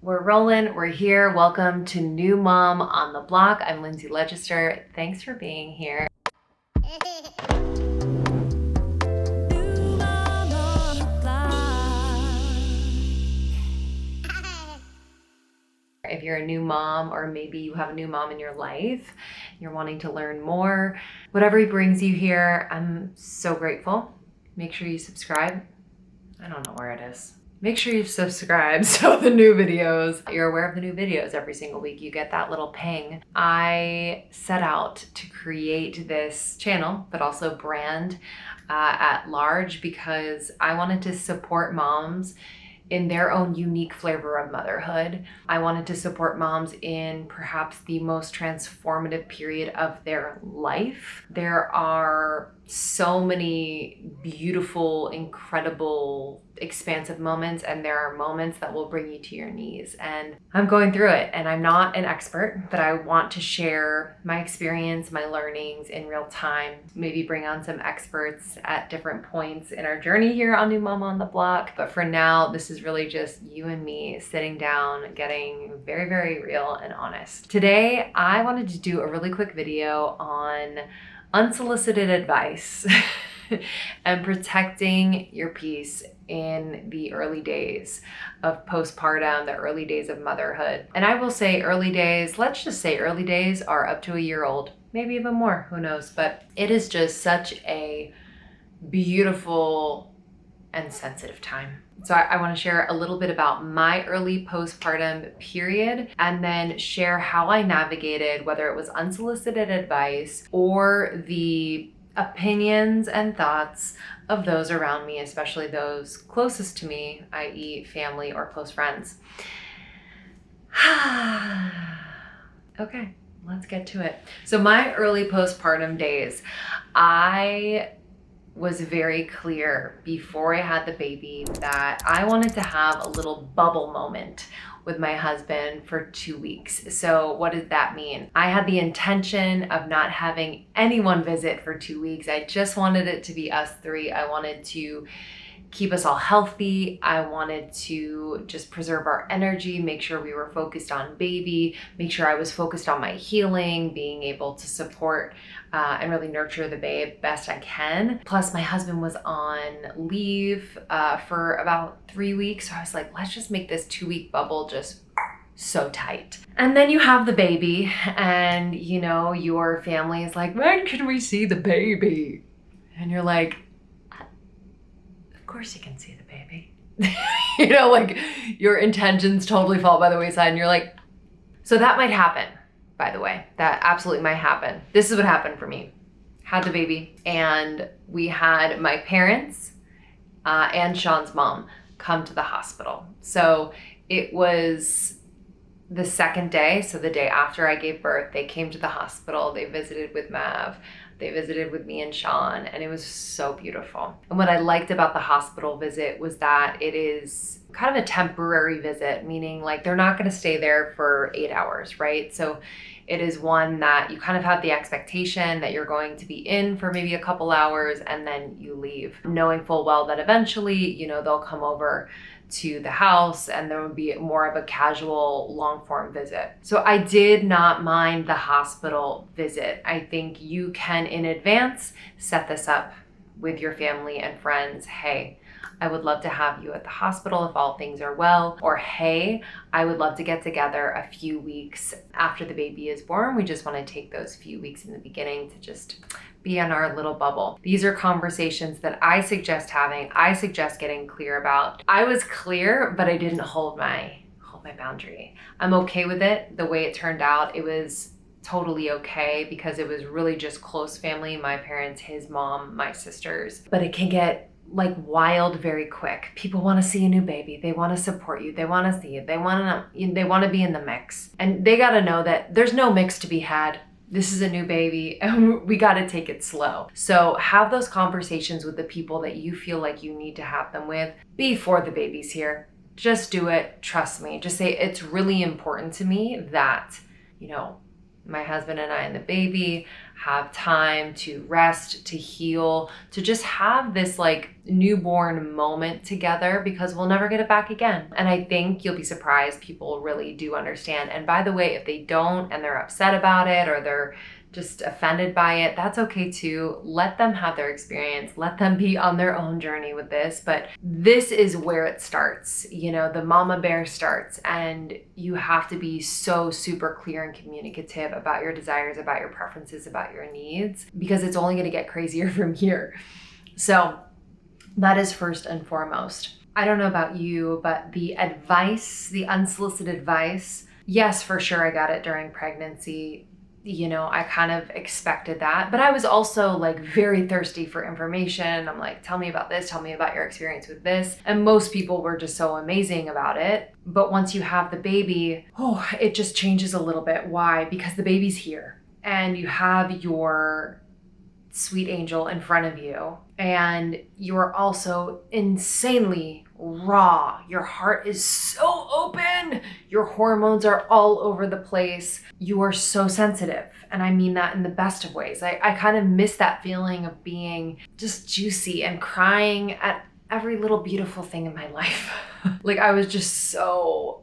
We're rolling, we're here. Welcome to New Mom on the Block. I'm Lindsay Legister. Thanks for being here. If you're a new mom, or maybe you have a new mom in your life, you're wanting to learn more, whatever brings you here, I'm so grateful. Make sure you subscribe. I don't know where it is. Make sure you subscribe so the new videos, you're aware of the new videos every single week. You get that little ping. I set out to create this channel, but also brand at large, because I wanted to support moms in their own unique flavor of motherhood. I wanted to support moms in perhaps the most transformative period of their life. There are so many beautiful, incredible, expansive moments, and there are moments that will bring you to your knees. And I'm going through it, and I'm not an expert, but I want to share my experience, my learnings in real time, maybe bring on some experts at different points in our journey here on New Mom on the Block. But for now, this is really just you and me sitting down, getting very, very real and honest. Today, I wanted to do a really quick video on unsolicited advice and protecting your peace in the early days of postpartum, the early days of motherhood. And I will say early days, let's just say early days are up to a year old, maybe even more, who knows? But it is just such a beautiful and sensitive time. So I want to share a little bit about my early postpartum period, and then share how I navigated, whether it was unsolicited advice or the opinions and thoughts of those around me, especially those closest to me, i.e. family or close friends. Okay, let's get to it. So my early postpartum days, I was very clear before I had the baby that I wanted to have a little bubble moment with my husband for 2 weeks. So what did that mean? I had the intention of not having anyone visit for 2 weeks. I just wanted it to be us three. I wanted to keep us all healthy. I wanted to just preserve our energy, make sure we were focused on baby, make sure I was focused on my healing, being able to support and really nurture the babe best I can. Plus my husband was on leave for about 3 weeks. So I was like, let's just make this 2-week bubble just so tight. And then you have the baby, and you know, your family is like, when can we see the baby? And you're like, of course you can see the baby. You know, like your intentions totally fall by the wayside, and you're like, so that might happen, by the way. That absolutely might happen. This is what happened for me. Had the baby, and we had my parents and Sean's mom come to the hospital. So it was the second day, so the day after I gave birth, they came to the hospital. They visited with Mav. They visited with me and Sean, and it was so beautiful. And what I liked about the hospital visit was that it is kind of a temporary visit, meaning like they're not going to stay there for 8 hours, right? So it is one that you kind of have the expectation that you're going to be in for maybe a couple hours and then you leave, knowing full well that eventually, you know, they'll come over to the house and there would be more of a casual long form visit. So I did not mind the hospital visit. I think you can in advance set this up with your family and friends. Hey, I would love to have you at the hospital if all things are well. Or hey, I would love to get together a few weeks after the baby is born. We just want to take those few weeks in the beginning to just be in our little bubble. These are conversations that I suggest having. I suggest getting clear about. I was clear, but I didn't hold my boundary. I'm okay with it. The way it turned out, it was totally okay because it was really just close family, my parents, his mom, my sisters. But it can get like wild very quick. People want to see a new baby. They want to support you. They want to see it. They want to be in the mix. And they got to know that there's no mix to be had. This is a new baby and we got to take it slow. So have those conversations with the people that you feel like you need to have them with before the baby's here. Just do it. Trust me. Just say, it's really important to me that, you know, my husband and I and the baby have time to rest, to heal, to just have this like newborn moment together, because we'll never get it back again. And I think you'll be surprised, people really do understand. And by the way, if they don't and they're upset about it or they're just offended by it, that's okay too. Let them have their experience. Let them be on their own journey with this. But this is where it starts. You know, the mama bear starts, and you have to be so super clear and communicative about your desires, about your preferences, about your needs, because it's only going to get crazier from here. So that is first and foremost. I don't know about you, but the advice, the unsolicited advice, yes, for sure, I got it during pregnancy. You know, I kind of expected that, but I was also like very thirsty for information. I'm like, tell me about this, tell me about your experience with this. And most people were just so amazing about it. But once you have the baby, it just changes a little bit. Why? Because the baby's here and you have your sweet angel in front of you, and you're also insanely raw. Your heart is so open. Your hormones are all over the place. You are so sensitive. And I mean that in the best of ways. I kind of miss that feeling of being just juicy and crying at every little beautiful thing in my life. Like I was just so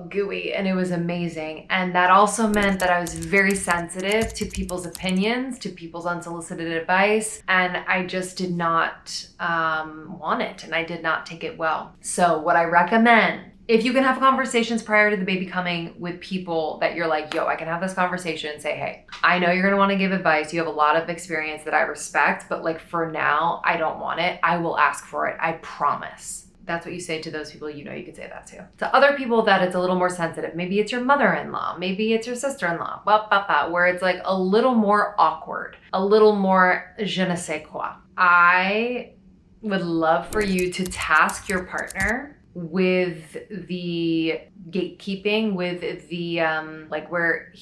gooey, and it was amazing. And that also meant that I was very sensitive to people's opinions, to people's unsolicited advice, and I just did not want it, and I did not take it well. So what I recommend, if you can have conversations prior to the baby coming with people that you're like, yo, I can have this conversation, say, hey, I know you're gonna wanna give advice. You have a lot of experience that I respect, but like for now, I don't want it. I will ask for it, I promise. That's what you say to those people, you know you can say that to. To other people that it's a little more sensitive, maybe it's your mother-in-law, maybe it's your sister-in-law, where it's like a little more awkward, a little more je ne sais quoi. I would love for you to task your partner with the gatekeeping, with the like where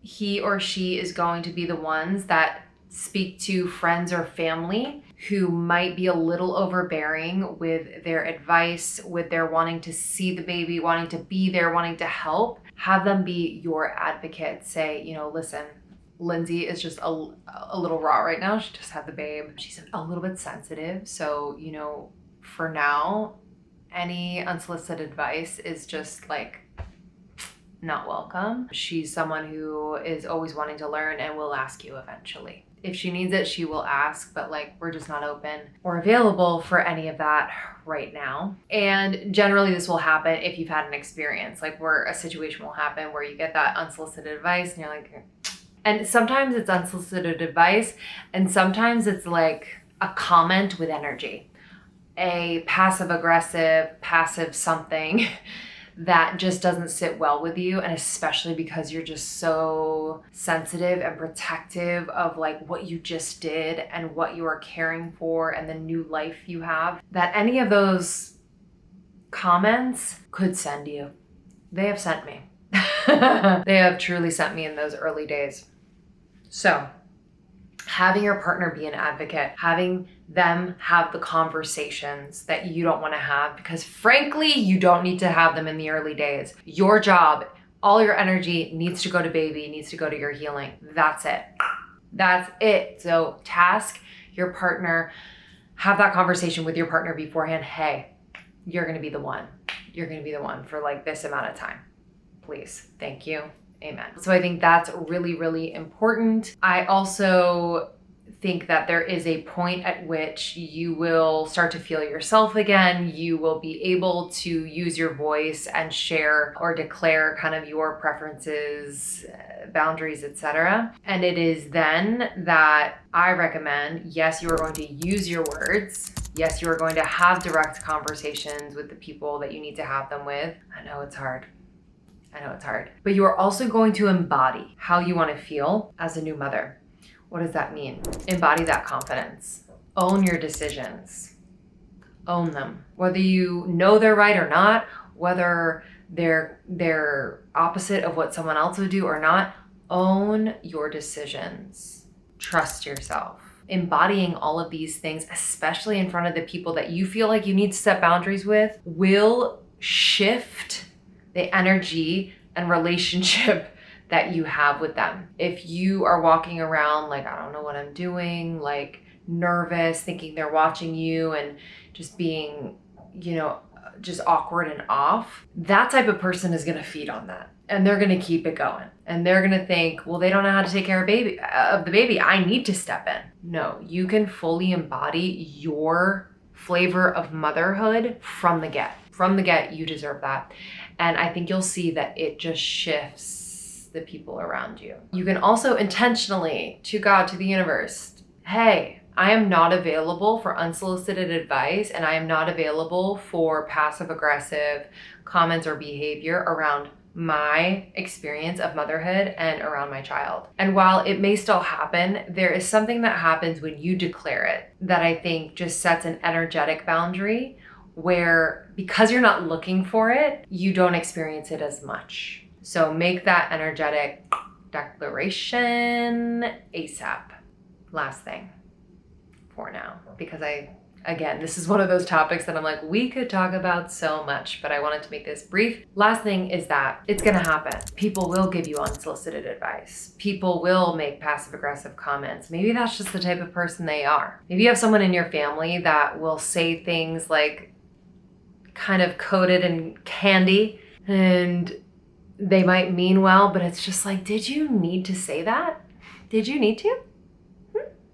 he or she is going to be the ones that speak to friends or family who might be a little overbearing with their advice, with their wanting to see the baby, wanting to be there, wanting to help. Have them be your advocate. Say, you know, listen, Lindsay is just a little raw right now. She just had the babe. She's a little bit sensitive. So, you know, for now, any unsolicited advice is just like not welcome. She's someone who is always wanting to learn and will ask you eventually. If she needs it, she will ask, but like we're just not open or available for any of that right now. And generally this will happen if you've had an experience, like where a situation will happen where you get that unsolicited advice and you're like, and sometimes it's unsolicited advice and sometimes it's like a comment with energy, a passive aggressive, passive something that just doesn't sit well with you. And especially because you're just so sensitive and protective of like what you just did and what you are caring for and the new life you have, that any of those comments could send you. They have sent me. They have truly sent me in those early days. So having your partner be an advocate, having them have the conversations that you don't want to have, because frankly, you don't need to have them in the early days. Your job, all your energy needs to go to baby, needs to go to your healing. That's it. That's it. So task your partner, have that conversation with your partner beforehand. Hey, you're going to be the one. You're going to be the one for like this amount of time. Please. Thank you. Amen. So I think that's really, really important. I also think that there is a point at which you will start to feel yourself again. You will be able to use your voice and share or declare kind of your preferences, boundaries, etc. And it is then that I recommend, yes, you are going to use your words. Yes, you are going to have direct conversations with the people that you need to have them with. I know it's hard. But you are also going to embody how you want to feel as a new mother. What does that mean? Embody that confidence. Own your decisions. Own them. Whether you know they're right or not, whether they're opposite of what someone else would do or not, own your decisions. Trust yourself. Embodying all of these things, especially in front of the people that you feel like you need to set boundaries with, will shift the energy and relationship that you have with them. If you are walking around like, I don't know what I'm doing, like nervous, thinking they're watching you and just being, just awkward and off, that type of person is going to feed on that. And they're going to keep it going. And they're going to think, well, they don't know how to take care of the baby. I need to step in. No, you can fully embody your flavor of motherhood from the get. From the get, you deserve that. And I think you'll see that it just shifts the people around you. You can also intentionally, to God, to the universe, hey, I am not available for unsolicited advice, and I am not available for passive aggressive comments or behavior around my experience of motherhood and around my child. And while it may still happen, there is something that happens when you declare it that I think just sets an energetic boundary where, because you're not looking for it, you don't experience it as much. So make that energetic declaration ASAP. Last thing for now, because again, this is one of those topics that I'm like, we could talk about so much, but I wanted to make this brief. Last thing is that it's going to happen. People will give you unsolicited advice. People will make passive aggressive comments. Maybe that's just the type of person they are. Maybe you have someone in your family that will say things like kind of coated in candy, and they might mean well, but it's just like, did you need to say that? Did you need to?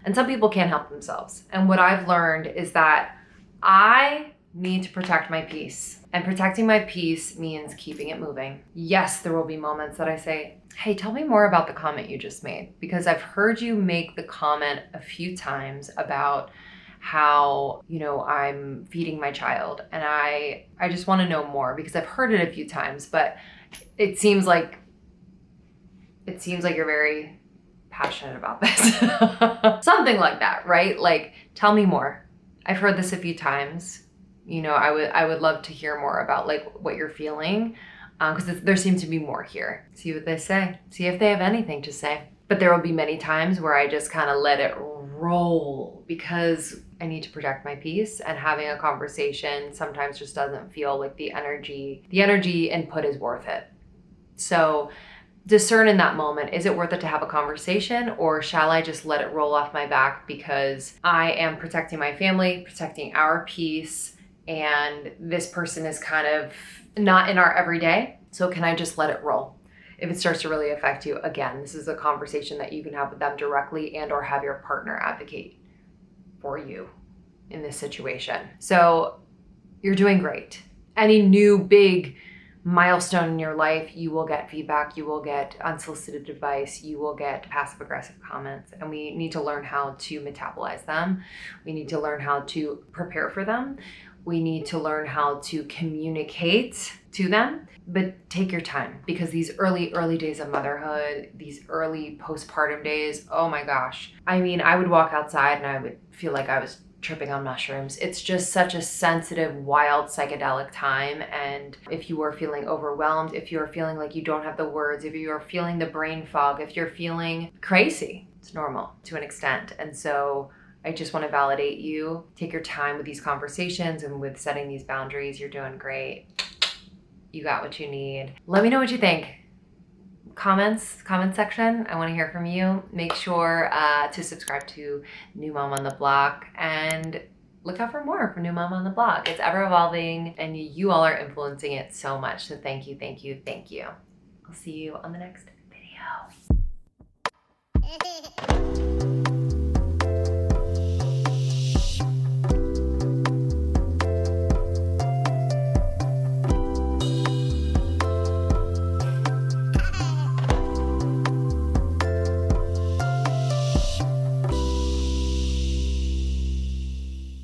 And some people can't help themselves. And what I've learned is that I need to protect my peace. And protecting my peace means keeping it moving. Yes, there will be moments that I say, hey, tell me more about the comment you just made. Because I've heard you make the comment a few times about how, I'm feeding my child. And I just want to know more because I've heard it a few times, but it seems like you're very passionate about this. Something like that, right? Like, tell me more. I've heard this a few times. I would love to hear more about like what you're feeling, because there seems to be more here. See what they say. See if they have anything to say. But there will be many times where I just kind of let it roll because I need to protect my peace, and having a conversation sometimes just doesn't feel like the energy input is worth it. So discern in that moment, is it worth it to have a conversation, or shall I just let it roll off my back because I am protecting my family, protecting our peace, and this person is kind of not in our everyday, so can I just let it roll? If it starts to really affect you, again, this is a conversation that you can have with them directly and or have your partner advocate for you in this situation. So you're doing great. Any new big milestone in your life, you will get feedback, you will get unsolicited advice, you will get passive aggressive comments, and we need to learn how to metabolize them. We need to learn how to prepare for them. We need to learn how to communicate to them, but take your time, because these early days of motherhood, these early postpartum days, oh my gosh. I mean, I would walk outside and I would feel like I was tripping on mushrooms. It's just such a sensitive, wild, psychedelic time. And if you are feeling overwhelmed, if you're feeling like you don't have the words, if you're feeling the brain fog, if you're feeling crazy, it's normal to an extent. And so I just want to validate you. Take your time with these conversations and with setting these boundaries. You're doing great. You got what you need. Let me know what you think. Comment section. I want to hear from you. Make sure to subscribe to New Mom on the Block and look out for more from New Mom on the Block. It's ever evolving and you all are influencing it so much. So thank you, thank you, thank you. I'll see you on the next video.